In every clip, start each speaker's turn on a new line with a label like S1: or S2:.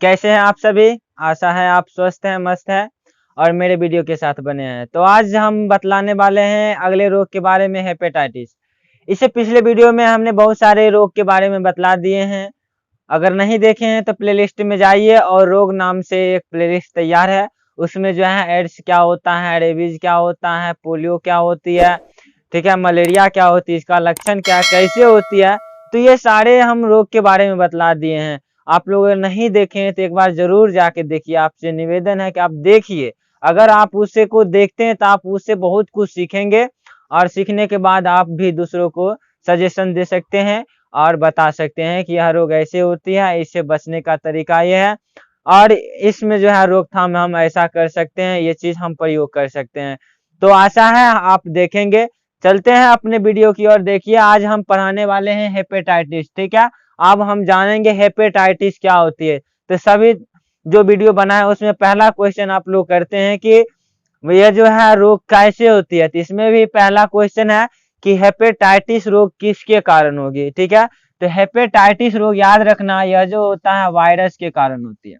S1: कैसे हैं आप सभी? आशा है आप स्वस्थ हैं, मस्त हैं और मेरे वीडियो के साथ बने हैं। तो आज हम बतलाने वाले हैं अगले रोग के बारे में, हेपेटाइटिस। इससे पिछले वीडियो में हमने बहुत सारे रोग के बारे में बतला दिए हैं। अगर नहीं देखे हैं तो प्लेलिस्ट में जाइए और रोग नाम से एक प्लेलिस्ट तैयार है। उसमें जो है एड्स क्या होता है, रेबीज क्या होता है, पोलियो क्या होती है, ठीक है, मलेरिया क्या होती है, इसका लक्षण क्या, कैसे होती है, तो ये सारे हम रोग के बारे में बतला दिए हैं। आप लोग अगर नहीं देखे हैं तो एक बार जरूर जाके देखिए। आपसे निवेदन है कि आप देखिए। अगर आप उससे को देखते हैं तो आप उससे बहुत कुछ सीखेंगे और सीखने के बाद आप भी दूसरों को सजेशन दे सकते हैं और बता सकते हैं कि यह रोग ऐसे होती है, इससे बचने का तरीका यह है और इसमें जो है रोकथाम हम ऐसा कर सकते हैं, ये चीज हम प्रयोग कर सकते हैं। तो आशा है आप देखेंगे। चलते हैं अपने वीडियो की ओर। देखिए आज हम पढ़ाने वाले हैं हेपेटाइटिस, ठीक है। अब हम जानेंगे हेपेटाइटिस क्या होती है। तो सभी जो वीडियो बना है उसमें पहला क्वेश्चन आप लोग करते हैं कि यह जो है रोग कैसे होती है। तो इसमें भी पहला क्वेश्चन है कि हेपेटाइटिस रोग किसके कारण होगी, ठीक है। तो हेपेटाइटिस रोग याद रखना, यह जो होता है वायरस के कारण होती है,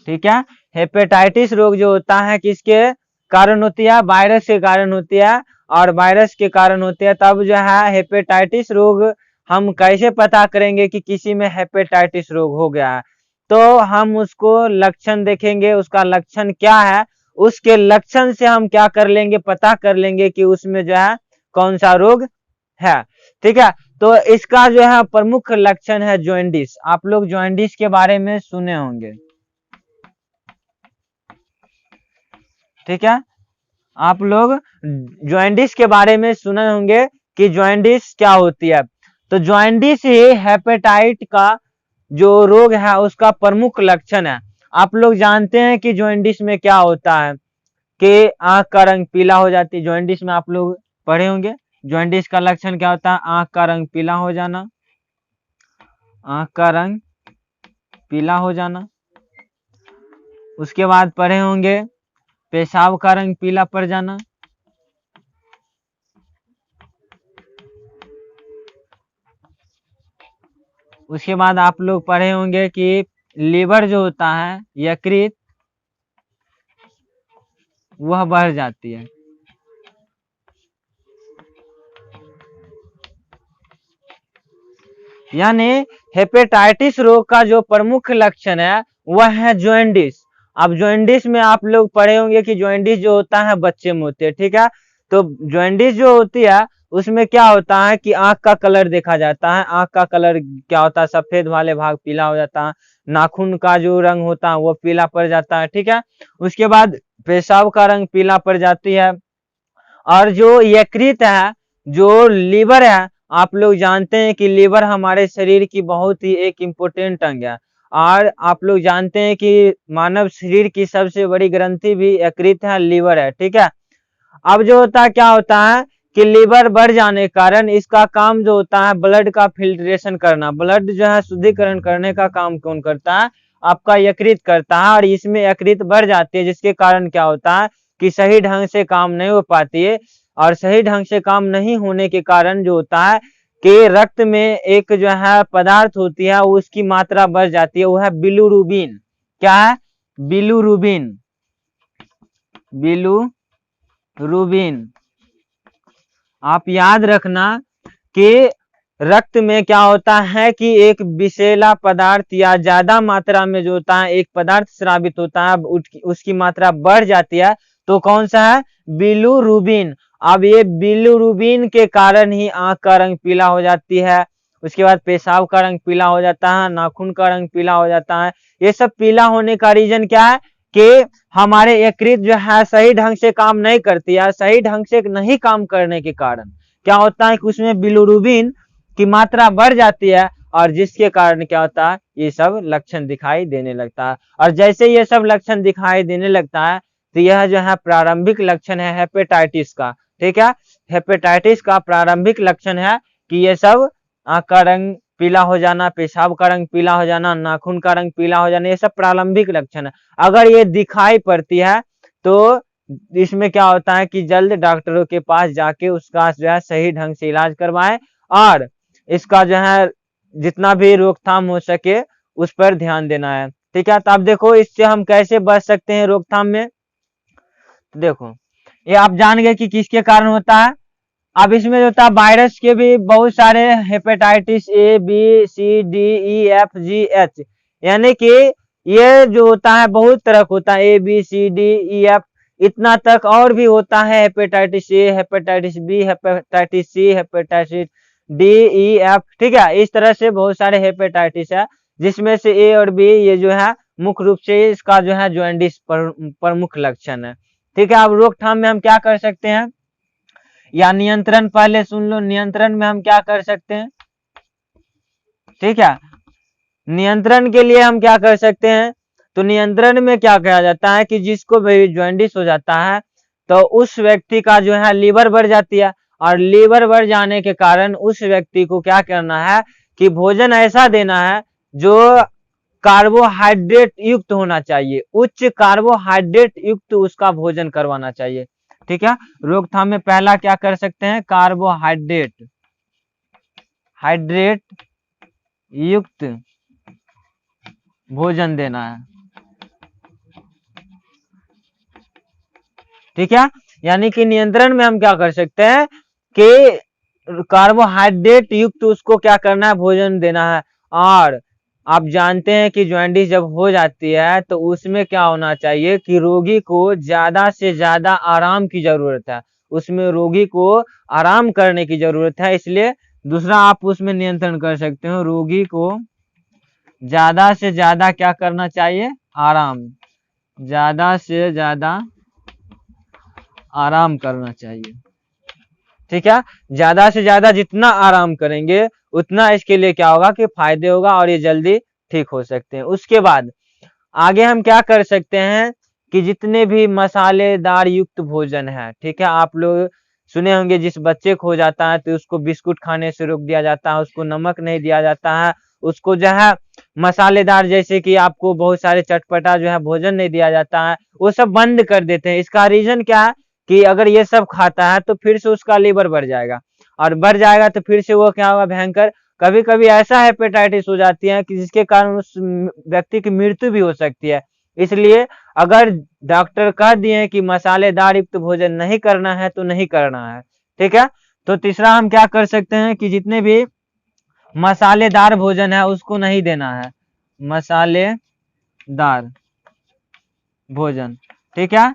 S1: ठीक है। हेपेटाइटिस रोग जो होता है किसके कारण होती है? वायरस के कारण होती है। और वायरस के कारण होती है तब जो है हेपेटाइटिस रोग हम कैसे पता करेंगे कि किसी में हेपेटाइटिस रोग हो गया है? तो हम उसको लक्षण देखेंगे, उसका लक्षण क्या है, उसके लक्षण से हम क्या कर लेंगे, पता कर लेंगे कि उसमें जो है कौन सा रोग है, ठीक है। तो इसका जो है प्रमुख लक्षण है जॉन्डिस। आप लोग जॉन्डिस के बारे में सुने होंगे, ठीक है। आप लोग जॉन्डिस के बारे में सुने होंगे कि जॉन्डिस क्या होती है। तो जॉन्डिस ही हेपेटाइट का जो रोग है उसका प्रमुख लक्षण है। आप लोग जानते हैं कि जॉन्डिस में क्या होता है कि आंख का रंग पीला हो जाती है। जॉन्डिस में आप लोग पढ़े होंगे। जॉन्डिस का लक्षण क्या होता है? आंख का रंग पीला हो जाना, आंख का रंग पीला हो जाना। उसके बाद पढ़े होंगे पेशाब का रंग पीला पड़ जाना। उसके बाद आप लोग पढ़े होंगे कि लीवर जो होता है यकृत, वह बढ़ जाती है। यानी हेपेटाइटिस रोग का जो प्रमुख लक्षण है वह है जॉन्डिस। अब जॉन्डिस में आप लोग पढ़े होंगे कि जॉन्डिस जो होता है बच्चे में होते हैं, ठीक है। तो जॉन्डिस जो होती है उसमें क्या होता है कि आंख का कलर देखा जाता है। आंख का कलर क्या होता है? सफेद वाले भाग पीला हो जाता है। नाखून का जो रंग होता है वो पीला पड़ जाता है, ठीक है। उसके बाद पेशाब का रंग पीला पड़ जाती है। और जो यकृत है, जो लीवर है, आप लोग जानते हैं कि लीवर हमारे शरीर की बहुत ही एक इम्पोर्टेंट अंग है। और आप लोग जानते हैं कि मानव शरीर की सबसे बड़ी ग्रंथि भी यकृत है, लीवर है, ठीक है। अब जो होता है क्या होता है कि लीवर बढ़ जाने के कारण इसका काम जो होता है ब्लड का फिल्ट्रेशन करना, ब्लड जो है शुद्धिकरण करने का काम कौन करता है? आपका यकृत करता है। और इसमें यकृत बढ़ जाती है जिसके कारण क्या होता है कि सही ढंग से काम नहीं हो पाती है। और सही ढंग से काम नहीं होने के कारण जो होता है कि रक्त में एक जो है पदार्थ होती है उसकी मात्रा बढ़ जाती है, वो है बिलुरुबिन। क्या है? Bilirubin, bilirubin. आप याद रखना कि रक्त में क्या होता है कि एक विषैला पदार्थ या ज्यादा मात्रा में जो होता है एक पदार्थ स्रावित होता है, उसकी मात्रा बढ़ जाती है। तो कौन सा है? बिलुरुबिन। अब ये बिलुरुबिन के कारण ही आंख का रंग पीला हो जाती है। उसके बाद पेशाब का रंग पीला हो जाता है, नाखून का रंग पीला हो जाता है। ये सब पीला होने का रीजन क्या है कि हमारे यकृत जो है सही ढंग से काम नहीं करती है। सही ढंग से नहीं काम करने के कारण क्या होता है कि उसमें बिलुरुबिन की मात्रा बढ़ जाती है और जिसके कारण क्या होता है ये सब लक्षण दिखाई देने लगता है। और जैसे ये सब लक्षण दिखाई देने लगता है तो यह जो है प्रारंभिक लक्षण है हेपेटाइटिस का, ठीक है। हेपेटाइटिस का प्रारंभिक लक्षण है कि ये सब आंख का रंग पीला हो जाना, पेशाब का रंग पीला हो जाना, नाखून का रंग पीला हो जाना, ये सब प्रारंभिक लक्षण है। अगर ये दिखाई पड़ती है तो इसमें क्या होता है कि जल्द डॉक्टरों के पास जाके उसका जो है सही ढंग से इलाज करवाएं और इसका जो है जितना भी रोकथाम हो सके उस पर ध्यान देना है। ठीक है, तो अब देखो इससे हम कैसे बच सकते हैं रोकथाम में। तो देखो ये आप जान गए कि किसके कारण होता है। अब इसमें जो होता है वायरस के भी बहुत सारे, hepatitis A B C D E F G H, यानी कि ये जो होता है बहुत तरह का होता है, A B C D E F इतना तक, और भी होता है hepatitis A, hepatitis B, hepatitis C, hepatitis D E F. ठीक है, इस तरह से बहुत सारे हेपेटाइटिस है, जिसमें से ए और बी ये जो है मुख्य रूप से इसका जो है जॉन्डिस प्रमुख लक्षण है। ठीक है, अब रोकथाम में हम क्या कर सकते हैं, या नियंत्रण पहले सुन लो, नियंत्रण में हम क्या कर सकते हैं। ठीक है, नियंत्रण के लिए हम क्या कर सकते हैं, तो नियंत्रण में क्या कहा जाता है कि जिसको भी जॉन्डिस हो जाता है तो उस व्यक्ति का जो है लीवर बढ़ जाती है, और लीवर बढ़ जाने के कारण उस व्यक्ति को क्या करना है कि भोजन ऐसा देना है जो कार्बोहाइड्रेट युक्त होना चाहिए, उच्च कार्बोहाइड्रेट युक्त उसका भोजन करवाना चाहिए। ठीक है, रोकथाम में पहला क्या कर सकते हैं, कार्बोहाइड्रेट युक्त भोजन देना है। ठीक है, यानी कि नियंत्रण में हम क्या कर सकते हैं कि कार्बोहाइड्रेट युक्त उसको क्या करना है, भोजन देना है। और आप जानते हैं कि जॉन्डिस जब हो जाती है तो उसमें क्या होना चाहिए कि रोगी को ज्यादा से ज्यादा आराम की जरूरत है, उसमें रोगी को आराम करने की जरूरत है। इसलिए दूसरा आप उसमें नियंत्रण कर सकते हो, रोगी को ज्यादा से ज्यादा क्या करना चाहिए, आराम, ज्यादा से ज्यादा आराम करना चाहिए। ठीक है, ज्यादा से ज्यादा जितना आराम करेंगे उतना इसके लिए क्या होगा कि फायदे होगा, और ये जल्दी ठीक हो सकते हैं। उसके बाद आगे हम क्या कर सकते हैं कि जितने भी मसालेदार युक्त भोजन है, ठीक है, आप लोग सुने होंगे जिस बच्चे को हो जाता है तो उसको बिस्कुट खाने से रोक दिया जाता है, उसको नमक नहीं दिया जाता है, उसको जो है मसालेदार जैसे कि आपको बहुत सारे चटपटा जो है भोजन नहीं दिया जाता है, वो सब बंद कर देते हैं। इसका रीजन क्या है कि अगर ये सब खाता है तो फिर से उसका लीवर बढ़ जाएगा, और बढ़ जाएगा तो फिर से वो क्या होगा, भयंकर, कभी कभी ऐसा हेपेटाइटिस हो जाती है कि जिसके कारण उस व्यक्ति की मृत्यु भी हो सकती है। इसलिए अगर डॉक्टर कह दिए कि मसालेदार युक्त भोजन नहीं करना है तो नहीं करना है। ठीक है, तो तीसरा हम क्या कर सकते हैं कि जितने भी मसालेदार भोजन है उसको नहीं देना है, मसालेदार भोजन। ठीक है,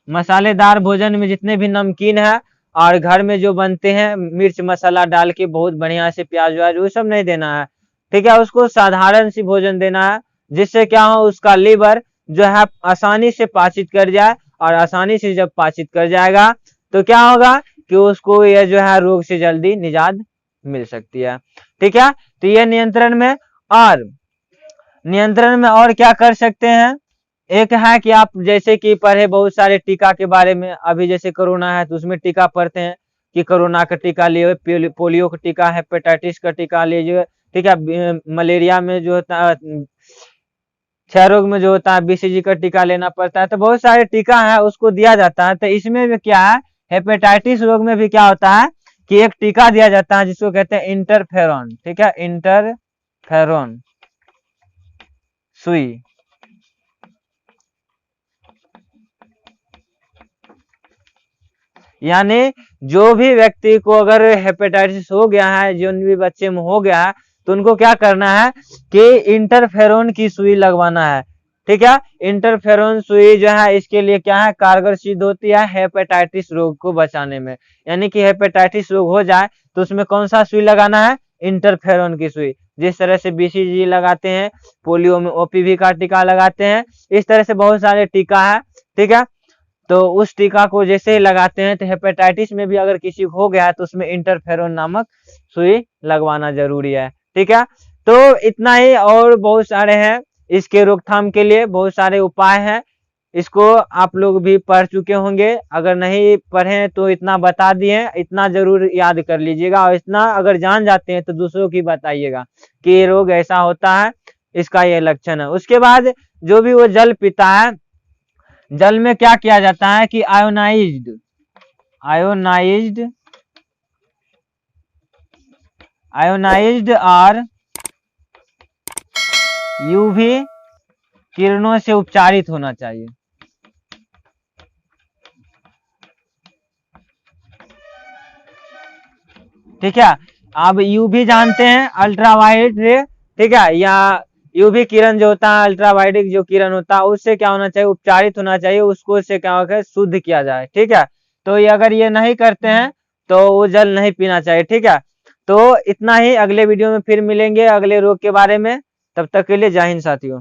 S1: मसालेदार भोजन में जितने भी नमकीन है और घर में जो बनते हैं मिर्च मसाला डाल के बहुत बढ़िया से प्याज व्याज, वो सब नहीं देना है। ठीक है, उसको साधारण सी भोजन देना है, जिससे क्या हो उसका लीवर जो है आसानी से पाचित कर जाए, और आसानी से जब पाचित कर जाएगा तो क्या होगा कि उसको यह जो है रोग से जल्दी निजात मिल सकती है। ठीक है, तो ये नियंत्रण में, और नियंत्रण में और क्या कर सकते हैं, एक है कि आप जैसे कि पढ़े बहुत सारे टीका के बारे में, अभी जैसे कोरोना है तो उसमें टीका पढ़ते हैं कि कोरोना का टीका लिए, पोलियो का टीका, हेपेटाइटिस का टीका लीजिए। ठीक है, मलेरिया में जो होता है, क्षय रोग में जो होता है बीसीजी का टीका लेना पड़ता है, तो बहुत सारे टीका है उसको दिया जाता है। तो इसमें भी क्या है, हेपेटाइटिस रोग में भी क्या होता है कि एक टीका दिया जाता है जिसको कहते हैं इंटरफेरॉन। ठीक है, इंटरफेरॉन सुई। यानी जो भी व्यक्ति को अगर हेपेटाइटिस हो गया है, जो भी बच्चे में हो गया है, तो उनको क्या करना है कि इंटरफेरॉन की सुई लगवाना है। ठीक है, इंटरफेरॉन सुई जो है इसके लिए क्या है, कारगर सिद्ध होती है हेपेटाइटिस रोग को बचाने में। यानी कि हेपेटाइटिस रोग हो जाए तो उसमें कौन सा सुई लगाना है, इंटरफेरॉन की सुई। जिस तरह से बीसीजी लगाते हैं, पोलियो में ओपीवी का टीका लगाते हैं, इस तरह से बहुत सारे टीका है। ठीक है, तो उस टीका को जैसे ही लगाते हैं तो हेपेटाइटिस में भी अगर किसी को हो गया है तो उसमें इंटरफेरॉन नामक सुई लगवाना जरूरी है। ठीक है, तो इतना ही, और बहुत सारे हैं इसके रोकथाम के लिए, बहुत सारे उपाय हैं। इसको आप लोग भी पढ़ चुके होंगे, अगर नहीं पढ़े तो इतना बता दिए, इतना जरूर याद कर लीजिएगा, और इतना अगर जान जाते हैं तो दूसरों की बताइएगा कि ये रोग ऐसा होता है, इसका ये लक्षण है। उसके बाद जो भी वो जल पीता है, जल में क्या किया जाता है कि आयोनाइज्ड और यूवी किरणों से उपचारित होना चाहिए। ठीक है, अब यूवी जानते हैं अल्ट्रावायलेट रे, ठीक है, या यूवी किरण जो होता है, अल्ट्रावायलेट जो किरण होता है उससे क्या होना चाहिए, उपचारित होना चाहिए, उसको उससे क्या होगा, शुद्ध किया जाए। ठीक है, तो ये अगर ये नहीं करते हैं तो वो जल नहीं पीना चाहिए। ठीक है, तो इतना ही, अगले वीडियो में फिर मिलेंगे अगले रोग के बारे में। तब तक के लिए जय हिंद साथियों।